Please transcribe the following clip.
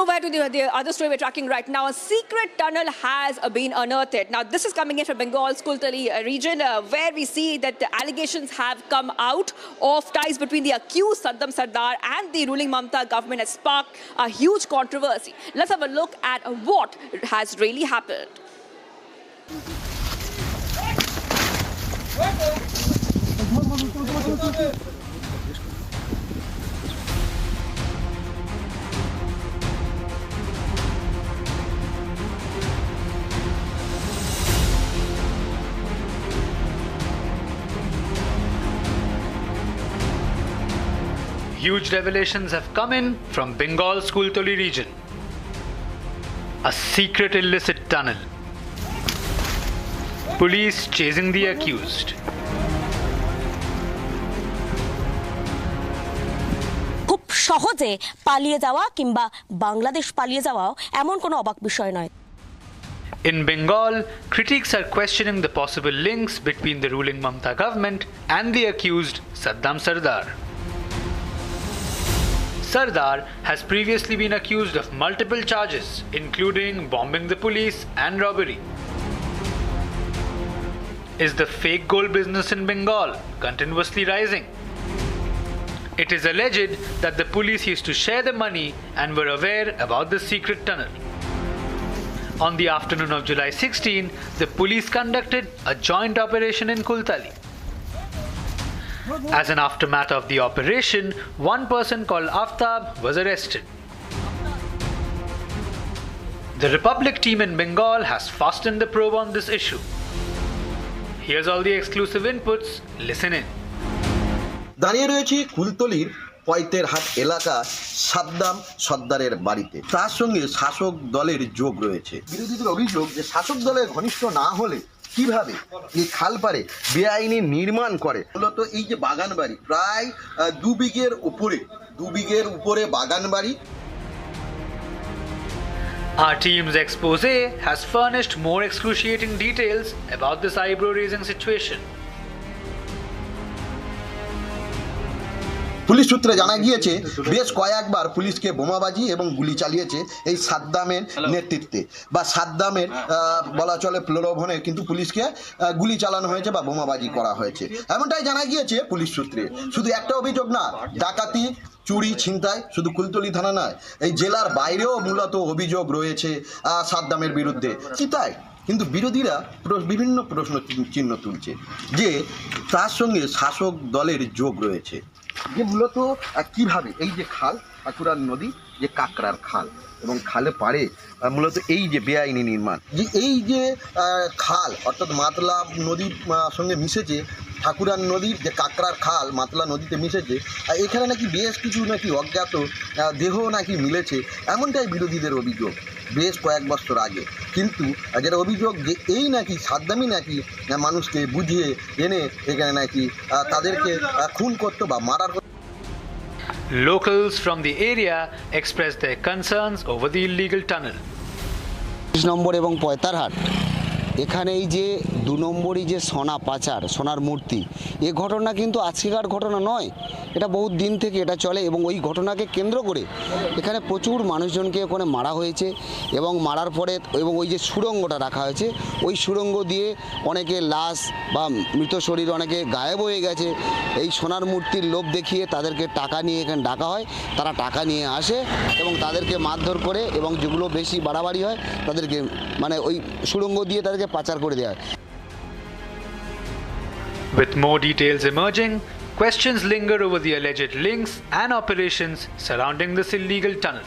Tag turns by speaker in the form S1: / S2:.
S1: move ahead to the other story we're tracking right now. A secret tunnel has been unearthed. Now, this is coming in from Bengal's Kultali region, where we see that the allegations have come out of ties between the accused Saddam Sardar and the ruling Mamata government has sparked a huge controversy. Let's have a look at what has really happened.
S2: Huge revelations have come in from Bengal's Kultali region. A secret illicit tunnel. Police chasing the accused.
S3: খুব সহজে পালিয়ে যাওয়া কিংবা বাংলাদেশ পালিয়ে যাওয়াও এমন কোনো অবাক বিষয় নয়।
S2: In Bengal, critics are questioning the possible links between the ruling Mamata government and the accused Saddam Sardar. Sardar has previously been accused of multiple charges, including bombing the police and robbery. Is the fake gold business in Bengal continuously rising? It is alleged that the police used to share the money and were aware about the secret tunnel. On the afternoon of July 16, the police conducted a joint operation in Kultali. As an aftermath of the operation, one person called Aftab was arrested. The Republic team in Bengal has fastened the probe on this issue. Here's all the exclusive inputs. Listen in.
S4: দাঁড়িয়ে রয়েছি কুলতলির পয়তেরহাট এলাকা সাদ্দাম সর্দারের বাড়িতে। তার সঙ্গে শাসক দলের যোগ রয়েছে। বিরোধীদের অভিযোগ যে শাসক দলের ঘনিষ্ঠ না হলে কিভাবে এই খাল পারে বেআইনি নির্মাণ করে। মূলত এই যে বাগান বাড়ি প্রায় 2 বিঘের উপরে বাগান বাড়ি।
S2: Our team's expose has furnished more excruciating details about this eyebrow-raising situation.
S4: Police সূত্রে জানা গিয়েছে বেশ কয়েকবার পুলিশকে বোমাবাজি এবং গুলি চালিয়েছে এই সাদ্দামের নেতৃত্বে বা সাদ্দামের বলা চলে প্রলোভনে কিন্তু পুলিশকে গুলি চালানো হয়েছে বা বোমাবাজি করা হয়েছে এমনটাই জানা গিয়েছে পুলিশ সূত্রে। শুধু একটা অভিযোগ না, ডাকাতি চুরি ছিনতাই শুধু কুলতলি থানা নয়, এই জেলার বাইরেও মূলত অভিযোগ রয়েছে সাদ্দামের বিরুদ্ধে। কি তাই? কিন্তু বিরোধীরা বিভিন্ন প্রশ্ন চিহ্ন তুলছে যে তার সঙ্গে শাসক দলের যোগ রয়েছে। যে মূলত কিভাবে এই যে খাল ঠাকুরার নদী যে কাকড়ার খাল এবং খালে পাড়ে মূলত এই যে বেআইনি নির্মাণ যে এই যে খাল অর্থাৎ মাতলা নদীর সঙ্গে মিশেছে, ঠাকুরার নদীর যে কাকড়ার খাল মাতলা নদীতে মিশেছে, এখানে নাকি বেশ কিছু নাকি অজ্ঞাত দেহ নাকি মিলেছে, এমনটাই বিরোধীদের অভিযোগ বেশ কয়েক বছর আগে। কিন্তু যেটা অভিযোগ যে এই নাকি সাদ্দামই নাকি মানুষকে বুঝিয়ে এনে এখানে নাকি তাদেরকে খুন করতো বা মারার।
S2: Locals from the area expressed their concerns over the illegal tunnel.
S5: 30 নম্বর এবং পয়তারহাট এখানে এই যে 2 নম্বরই যে সোনা পাচার, সোনার মূর্তি, এ ঘটনা কিন্তু আজকেকার ঘটনা নয়, এটা বহুত দিন থেকে এটা চলে এবং ওই ঘটনাকে কেন্দ্র করে এখানে প্রচুর মানুষজনকে ওখানে মারা হয়েছে এবং মারার পরে এবং ওই যে সুড়ঙ্গটা রাখা হয়েছে ওই সুড়ঙ্গ দিয়ে অনেকে লাশ বা মৃত শরীর অনেকে গায়েব হয়ে গেছে। এই সোনার মূর্তির লোভ দেখিয়ে তাদেরকে টাকা নিয়ে এখানে ডাকা হয়, তারা টাকা নিয়ে আসে এবং তাদেরকে মারধর করে এবং যেগুলো বেশি বাড়াবাড়ি হয় তাদেরকে মানে ওই সুড়ঙ্গ দিয়ে তাদেরকে পাচার করে দেওয়া হয়।
S2: With more details emerging, questions linger over the alleged links and operations surrounding this illegal tunnel.